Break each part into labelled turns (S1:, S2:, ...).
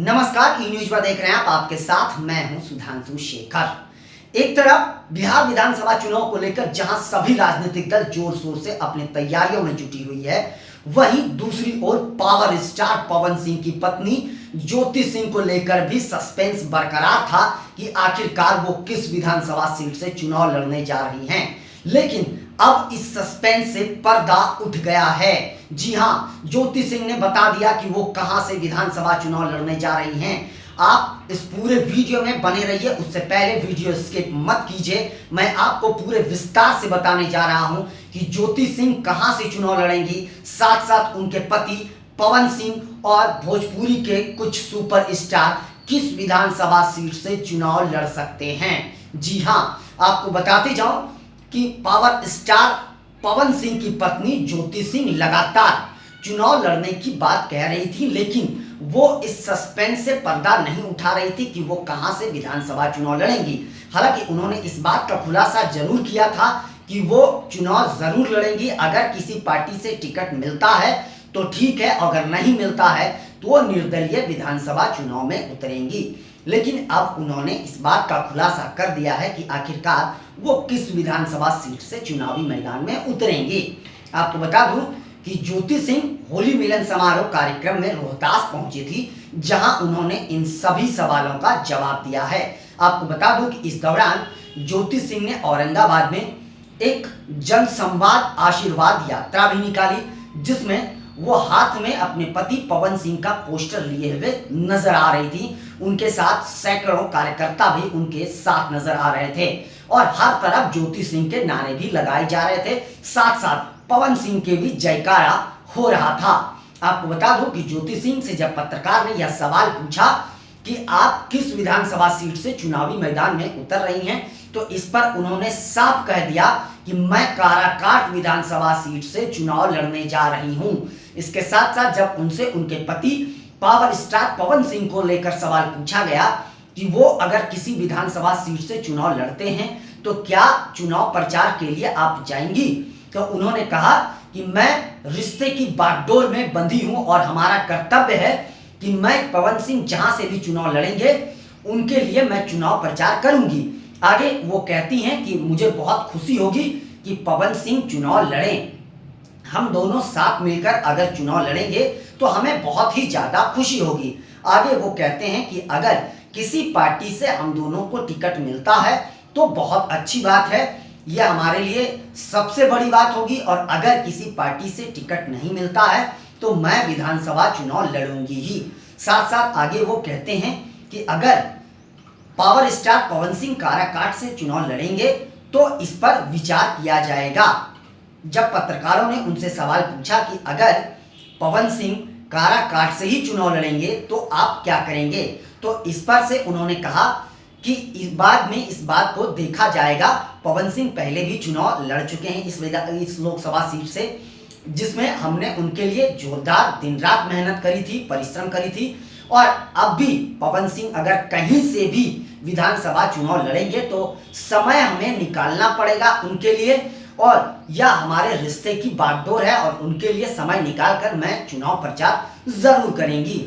S1: नमस्कार, ई न्यूज पर देख रहे हैं आप। आपके साथ मैं हूं सुधांशु शेखर। एक तरफ बिहार विधानसभा चुनाव को लेकर जहां सभी राजनीतिक दल जोर शोर से अपनी तैयारियों में जुटी हुई है, वहीं दूसरी ओर पावर स्टार पवन सिंह की पत्नी ज्योति सिंह को लेकर भी सस्पेंस बरकरार था कि आखिरकार वो किस विधानसभा सीट से चुनाव लड़ने जा रही हैं। लेकिन अब इस सस्पेंस से पर्दा उठ गया है। जी हां, ज्योति सिंह ने बता दिया कि वो कहां से विधानसभा चुनाव लड़ने जा रही हैं। आप इस पूरे वीडियो में बने रहिए। उससे पहले वीडियो स्किप मत कीजिए। मैं आपको पूरे विस्तार से बताने जा रहा हूं कि ज्योति सिंह कहां से चुनाव लड़ेंगी, साथ साथ उनके पति पवन सिंह और भोजपुरी के कुछ सुपरस्टार किस विधानसभा सीट से चुनाव लड़ सकते हैं। जी हां, आपको बताते जाऊं कि पावर स्टार पवन सिंह की पत्नी ज्योति सिंह लगातार चुनाव लड़ने की बात कह रही थी, लेकिन वो इस सस्पेंस से पर्दा नहीं उठा रही थी कि वो कहां से विधानसभा चुनाव लड़ेंगी। हालांकि उन्होंने इस बात का खुलासा जरूर किया था कि वो चुनाव जरूर लड़ेंगी। अगर किसी पार्टी से टिकट मिलता है तो ठीक है, अगर नहीं मिलता है तो वो निर्दलीय विधानसभा चुनाव में उतरेंगी। लेकिन अब उन्होंने इस बात का खुलासा कर दिया है कि आखिरकार वो किस विधानसभा सीट से चुनावी मैदान में उतरेंगी। आपको बता दूं कि ज्योति सिंह होली मिलन समारोह कार्यक्रम में रोहतास पहुंची थी, जहां उन्होंने इन सभी सवालों का जवाब दिया है। आपको बता दूं कि इस दौरान ज्योति सिंह ने औरंगाबाद में एक जनसंवाद आशीर्वाद यात्रा भी निकाली, जिसमें वो हाथ में अपने पति पवन सिंह का पोस्टर लिए हुए नजर आ रही थी। उनके साथ सैकड़ों कार्यकर्ता भी उनके साथ नजर आ रहे थे और हर तरफ ज्योति सिंह के नारे भी लगाए जा रहे थे। साथ साथ पवन सिंह के भी जयकारा हो रहा था। आपको बता दूं कि ज्योति सिंह से जब पत्रकार ने यह सवाल पूछा कि आप किस विधानसभा सीट से चुनावी मैदान में उतर रही हैं, तो इस पर उन्होंने साफ कह दिया कि मैं काराकाट विधानसभा सीट से चुनाव लड़ने जा रही हूं। इसके साथ साथ जब उनसे उनके पति पावर स्टार पवन सिंह को लेकर सवाल पूछा गया कि वो अगर किसी विधानसभा सीट से चुनाव लड़ते हैं तो क्या चुनाव प्रचार के लिए आप जाएंगी, तो उन्होंने कहा कि मैं रिश्ते की बागडोर में बंधी हूं और हमारा कर्तव्य है कि मैं पवन सिंह जहां से भी चुनाव लड़ेंगे उनके लिए मैं चुनाव प्रचार करूंगी। आगे वो कहती हैं कि मुझे बहुत खुशी होगी कि पवन सिंह चुनाव लड़ें। हम दोनों साथ मिलकर अगर चुनाव लड़ेंगे तो हमें बहुत ही ज्यादा खुशी होगी। आगे वो कहते हैं कि अगर किसी पार्टी से हम दोनों को टिकट मिलता है तो बहुत अच्छी बात है, यह हमारे लिए सबसे बड़ी बात होगी, और अगर किसी पार्टी से टिकट नहीं मिलता है तो मैं विधानसभा चुनाव लड़ूंगी ही। साथ साथ आगे वो कहते हैं कि अगर पावर स्टार पवन सिंह काराकाट से चुनाव लड़ेंगे तो इस पर विचार किया जाएगा। जब पत्रकारों ने उनसे सवाल पूछा कि अगर पवन सिंह काराकाट से ही चुनाव लड़ेंगे तो आप क्या करेंगे, तो इस पर से उन्होंने कहा कि इस बात को देखा जाएगा। पवन सिंह पहले भी चुनाव लड़ चुके हैं इस लोकसभा सीट से, जिसमें हमने उनके लिए जोरदार दिन रात मेहनत करी थी, परिश्रम करी थी, और अब भी पवन सिंह अगर कहीं से भी विधानसभा चुनाव लड़ेंगे तो समय हमें निकालना पड़ेगा उनके लिए, और यह हमारे रिश्ते की बागडोर है और उनके लिए समय निकालकर मैं चुनाव प्रचार जरूर करेंगी।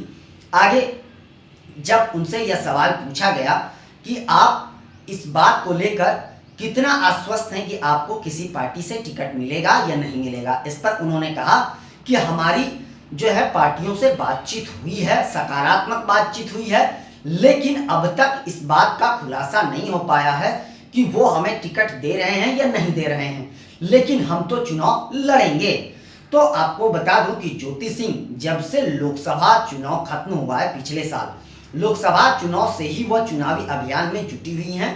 S1: आगे जब उनसे यह सवाल पूछा गया कि आप इस बात को लेकर कितना आश्वस्त हैं कि आपको किसी पार्टी से टिकट मिलेगा या नहीं मिलेगा, इस पर उन्होंने कहा कि हमारी जो है पार्टियों से बातचीत हुई है, सकारात्मक बातचीत हुई है, लेकिन अब तक इस बात का खुलासा नहीं हो पाया है कि वो हमें टिकट दे रहे हैं या नहीं दे रहे हैं, लेकिन हम तो चुनाव लड़ेंगे। तो आपको बता दूं कि ज्योति सिंह जब से लोकसभा चुनाव खत्म हुआ है पिछले साल, लोकसभा चुनाव से ही वो चुनावी अभियान में जुटी हुई हैं,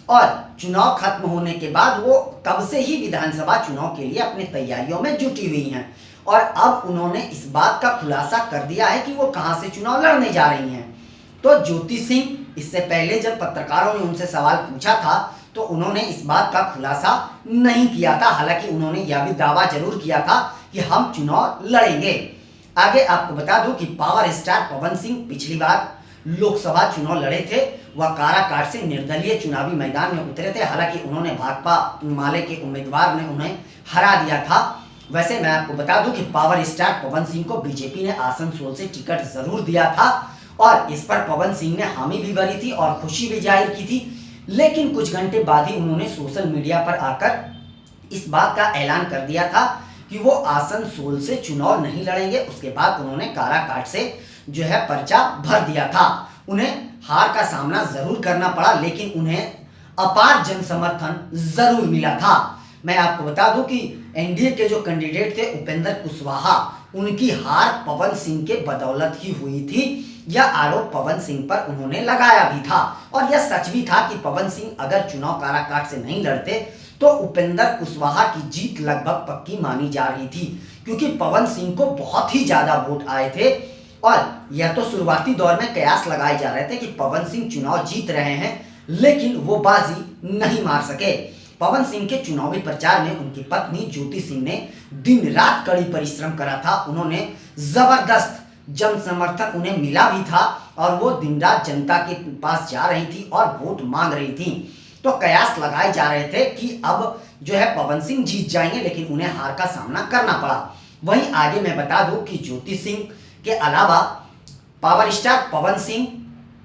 S1: और चुनाव खत्म होने के बाद वो तब से ही विधानसभा चुनाव के लिए अपनी तैयारियों में जुटी हुई हैं, और अब उन्होंने इस बात का खुलासा कर दिया है कि वो कहां से चुनाव लड़ने जा रही हैं। तो ज्योति सिंह इससे पहले जब पत्रकारों ने उनसे सवाल पूछा था तो उन्होंने इस बात का खुलासा नहीं किया था। हालांकि उन्होंने यह भी दावा जरूर किया था कि हम चुनाव लड़ेंगे। आगे आपको बता दूं कि पावर स्टार पवन सिंह पिछली बार लोकसभा चुनाव लड़े थे, वह काराकाट से निर्दलीय चुनावी मैदान में उतरे थे। हालांकि उन्होंने भाकपा माले के उम्मीदवार ने उन्हें हरा दिया था। वैसे मैं आपको बता दूं कि पावर स्टार पवन सिंह को बीजेपी ने आसनसोल से टिकट जरूर दिया था, और इस पर पवन सिंह ने हामी भी भरी थी और खुशी भी जाहिर की थी। लेकिन कुछ घंटे बाद ही उन्होंने सोशल मीडिया पर आकर इस बात का ऐलान कर दिया था कि वो आसनसोल से चुनाव नहीं लड़ेंगे। उसके बाद उन्होंने काराकाट से जो है पर्चा भर दिया था। उन्हें हार का सामना जरूर करना पड़ा, लेकिन उन्हें अपार जन समर्थन जरूर मिला था। मैं आपको बता दूं कि एनडीए के जो कैंडिडेट थे उपेंद्र कुशवाहा, उनकी हार पवन सिंह के बदौलत ही हुई थी। यह आरोप पवन सिंह पर उन्होंने लगाया भी था और यह सच भी था कि पवन सिंह अगर चुनाव काराकाट से नहीं लड़ते तो उपेंद्र कुशवाहा की जीत लगभग पक्की मानी जा रही थी, क्योंकि पवन सिंह को बहुत ही ज्यादा वोट आए थे। और यह तो शुरुआती दौर में कयास लगाए जा रहे थे कि पवन सिंह चुनाव जीत रहे हैं, लेकिन वो बाजी नहीं मार सके। पवन सिंह के चुनावी प्रचार में उनकी पत्नी ज्योति सिंह ने दिन रात कड़ी परिश्रम करा था। उन्होंने जबरदस्त जन समर्थन उन्हें मिला भी था और वो दिन रात जनता के पास जा रही थी और वोट मांग रही थी। तो कयास लगाए जा रहे थे कि अब जो है पवन सिंह जीत जाएंगे, लेकिन उन्हें हार का सामना करना पड़ा। वहीं आगे मैं बता दूं कि ज्योति सिंह के अलावा पावर स्टार पवन सिंह,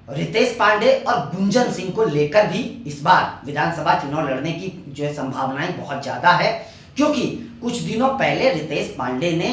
S1: रितेश पांडे और गुंजन सिंह को लेकर भी इस बार विधानसभा चुनाव लड़ने की जो है संभावनाएं बहुत ज्यादा है, क्योंकि कुछ दिनों पहले रितेश पांडे ने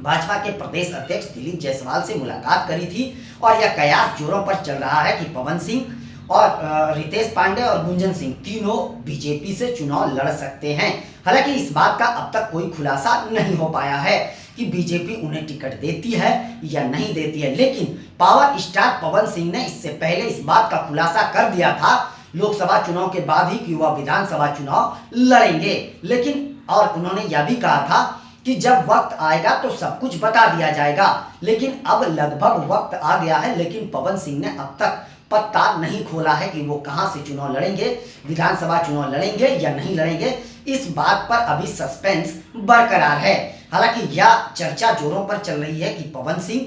S1: भाजपा के प्रदेश अध्यक्ष दिलीप जायसवाल से मुलाकात करी थी और यह कयास जोरों पर चल रहा है कि पवन सिंह और रितेश पांडे और गुंजन सिंह तीनों बीजेपी से चुनाव लड़ सकते हैं। हालांकि इस बात का अब तक कोई खुलासा नहीं हो पाया है कि बीजेपी उन्हें टिकट देती है या नहीं देती है, लेकिन पावर स्टार पवन सिंह ने इससे पहले इस बात का खुलासा कर दिया था लोकसभा चुनाव के बाद ही कि वह विधानसभा चुनाव लड़ेंगे। लेकिन और उन्होंने यह भी कहा था कि जब वक्त आएगा तो सब कुछ बता दिया जाएगा। लेकिन अब लगभग वक्त आ गया है, लेकिन पवन सिंह ने अब तक पत्ता नहीं खोला है कि वो कहां से चुनाव लड़ेंगे, विधानसभा चुनाव लड़ेंगे या नहीं लड़ेंगे। इस बात पर अभी सस्पेंस बरकरार है। हालांकि यह चर्चा जोरों पर चल रही है कि पवन सिंह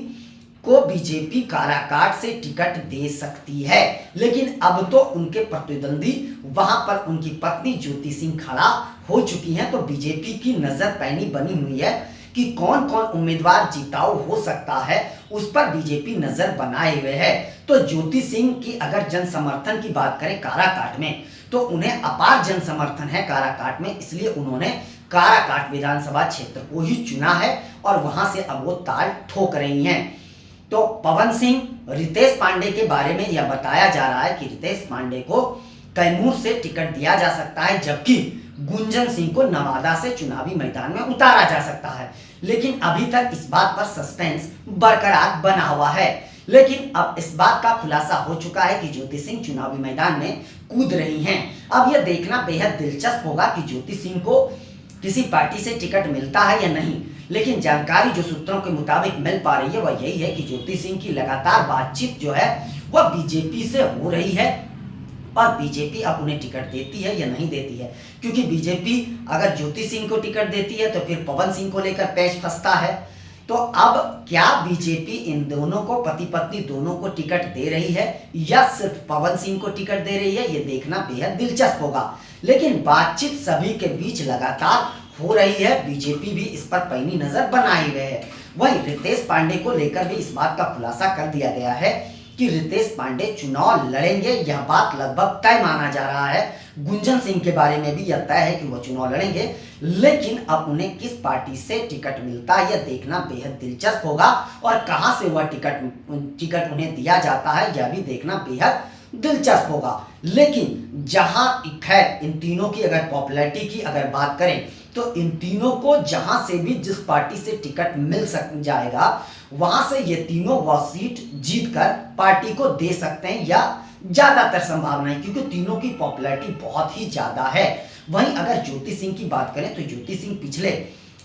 S1: को बीजेपी काराकाट से टिकट दे सकती है, लेकिन अब तो उनके प्रतिद्वंदी वहां पर उनकी पत्नी ज्योति सिंह खड़ा हो चुकी हैं। तो बीजेपी की नजर पैनी बनी हुई है कि कौन कौन उम्मीदवार जिताऊ हो सकता है, उस पर बीजेपी नजर बनाए हुए है। तो ज्योति सिंह की अगर जन समर्थन की बात करें काराकाट में, तो उन्हें अपार जन समर्थन है काराकाट में, इसलिए उन्होंने काराकाट विधानसभा क्षेत्र को ही चुना है और वहां से अब वो ताल ठोक रही हैं। तो पवन सिंह, रितेश पांडे के बारे में यह बताया जा रहा है कि रितेश पांडे को कैमूर से टिकट दिया जा सकता है, जबकि गुंजन सिंह को नवादा से चुनावी मैदान में उतारा जा सकता है। लेकिन अभी तक इस बात पर सस्पेंस बरकरार बना हुआ है। लेकिन अब इस बात का खुलासा हो चुका है कि ज्योति सिंह चुनावी मैदान में कूद रही हैं। अब यह देखना बेहद दिलचस्प होगा कि ज्योति सिंह को किसी पार्टी से टिकट मिलता है या नहीं। लेकिन जानकारी जो सूत्रों के मुताबिक मिल पा रही है वह यही है कि ज्योति सिंह की लगातार बातचीत जो है वह बीजेपी से हो रही है और बीजेपी अब उन्हें टिकट देती है या नहीं देती है, क्योंकि बीजेपी अगर ज्योति सिंह को टिकट देती है तो फिर पवन सिंह को लेकर पेच फंसता है। तो अब क्या बीजेपी इन दोनों को, पति पत्नी दोनों को टिकट दे रही है या सिर्फ पवन सिंह को टिकट दे रही है, ये देखना बेहद दिलचस्प होगा। लेकिन बातचीत सभी के बीच लगातार हो रही है, बीजेपी भी इस पर पैनी नजर बनाए हुए है। वहीं रितेश पांडे को लेकर भी इस बात का खुलासा कर दिया गया है कि रितेश पांडे चुनाव लड़ेंगे, यह बात लगभग तय माना जा रहा है। गुंजन सिंह के बारे में भी यह तय है कि वह चुनाव लड़ेंगे, लेकिन अब उन्हें किस पार्टी से टिकट मिलता है यह देखना बेहद दिलचस्प होगा और कहां से वह टिकट उन्हें दिया जाता है यह भी देखना बेहद दिलचस्प होगा। लेकिन जहां खैर इन तीनों की अगर पॉपुलैरिटी की अगर बात करें तो इन तीनों को जहां से भी जिस पार्टी से टिकट मिल जाएगा वहां से ये तीनों वह सीट जीतकर पार्टी को दे सकते हैं या ज्यादातर संभावना है, क्योंकि तीनों की पॉपुलैरिटी बहुत ही ज्यादा है। वहीं अगर ज्योति सिंह की बात करें तो ज्योति सिंह पिछले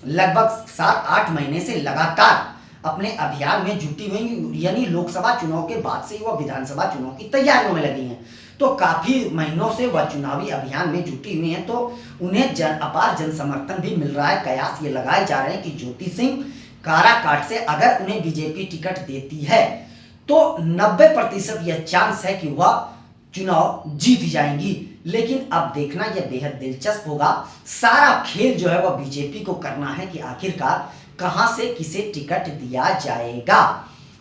S1: लगभग 7-8 महीने से लगातार अपने अभियान में जुटी हुई, यानी लोकसभा चुनाव के बाद से वह विधानसभा चुनाव की तैयारियों में लगी हैं। तो काफी महीनों से वह चुनावी अभियान में जुटी हुई हैं, तो उन्हें अपार जन समर्थन भी मिल रहा है। कयास ये लगाए जा रहे हैं कि ज्योति सिंह काराकाट से अगर उन्हें बीजेपी टिकट देती है तो 90% यह चांस है कि वह चुनाव जीत जाएंगी। लेकिन अब देखना यह बेहद दिलचस्प होगा। सारा खेल जो है वह बीजेपी को करना है कि आखिरकार कहां से किसे टिकट दिया जाएगा।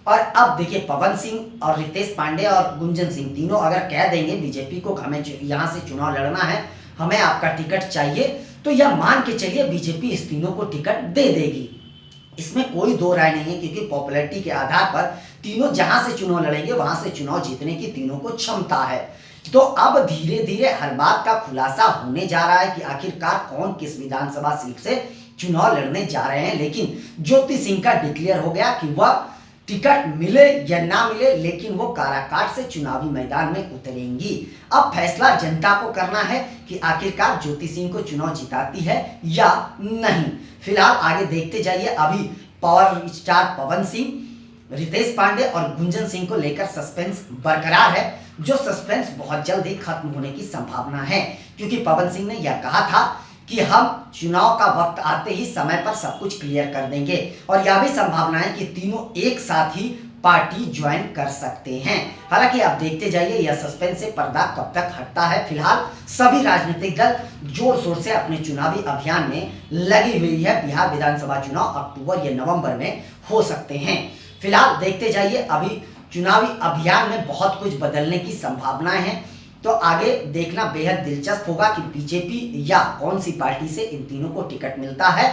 S1: और अब देखिए पवन सिंह और रितेश पांडे और गुंजन सिंह तीनों अगर कह देंगे बीजेपी को हमें यहाँ से चुनाव लड़ना है, हमें आपका टिकट चाहिए, तो यह मान के चलिए बीजेपी इस तीनों को टिकट दे देगी। इसमें कोई दो राय नहीं है, क्योंकि पॉपुलैरिटी के आधार पर तीनों जहां से चुनाव लड़ेंगे वहां से चुनाव जीतने की तीनों को क्षमता है। तो अब धीरे धीरे हर बात का खुलासा होने जा रहा है कि आखिरकार कौन किस विधानसभा सीट से चुनाव लड़ने जा रहे हैं। लेकिन ज्योति सिंह का डिक्लेयर हो गया कि वह टिकट मिले या ना मिले, लेकिन वो काराकाट से चुनावी मैदान में उतरेंगी। अब फैसला जनता को करना है कि आखिरकार ज्योति सिंह को चुनाव जिताती है या नहीं। फिलहाल आगे देखते जाइए। अभी पावर स्टार पवन सिंह, रितेश पांडे और गुंजन सिंह को लेकर सस्पेंस बरकरार है, जो सस्पेंस बहुत जल्द ही खत्म होने की संभावना है, क्योंकि पवन सिंह ने यह कहा था कि हम चुनाव का वक्त आते ही समय पर सब कुछ क्लियर कर देंगे, और यह भी संभावना है कि तीनों एक साथ ही पार्टी ज्वाइन कर सकते हैं। हालांकि आप देखते जाइए यह सस्पेंस से पर्दा कब तक हटता है। फिलहाल सभी राजनीतिक दल जोर शोर से अपने चुनावी अभियान में लगी हुई है। बिहार विधानसभा चुनाव अक्टूबर या नवंबर में हो सकते हैं। फिलहाल देखते जाइए, अभी चुनावी अभियान में बहुत कुछ बदलने की संभावनाएं हैं, तो आगे देखना बेहद दिलचस्प होगा कि बीजेपी या कौन सी पार्टी से इन तीनों को टिकट मिलता है।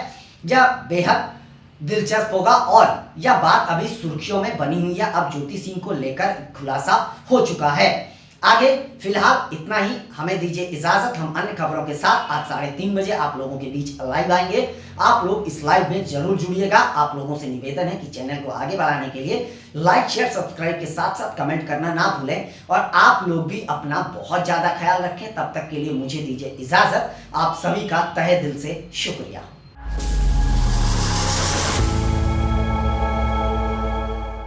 S1: यह बेहद दिलचस्प होगा और यह बात अभी सुर्खियों में बनी हुई है। अब ज्योति सिंह को लेकर खुलासा हो चुका है। आगे फिलहाल इतना ही, हमें दीजिए इजाजत। हम अन्य खबरों के साथ आज 3:30 बजे आप लोगों के बीच लाइव आएंगे। आप लोग इस लाइव में जरूर जुड़िएगा। आप लोगों से निवेदन है कि चैनल को आगे बढ़ाने के लिए लाइक शेयर सब्सक्राइब के साथ साथ कमेंट करना ना भूलें, और आप लोग भी अपना बहुत ज्यादा ख्याल रखें। तब तक के लिए मुझे दीजिए इजाजत। आप सभी का तहे दिल से शुक्रिया।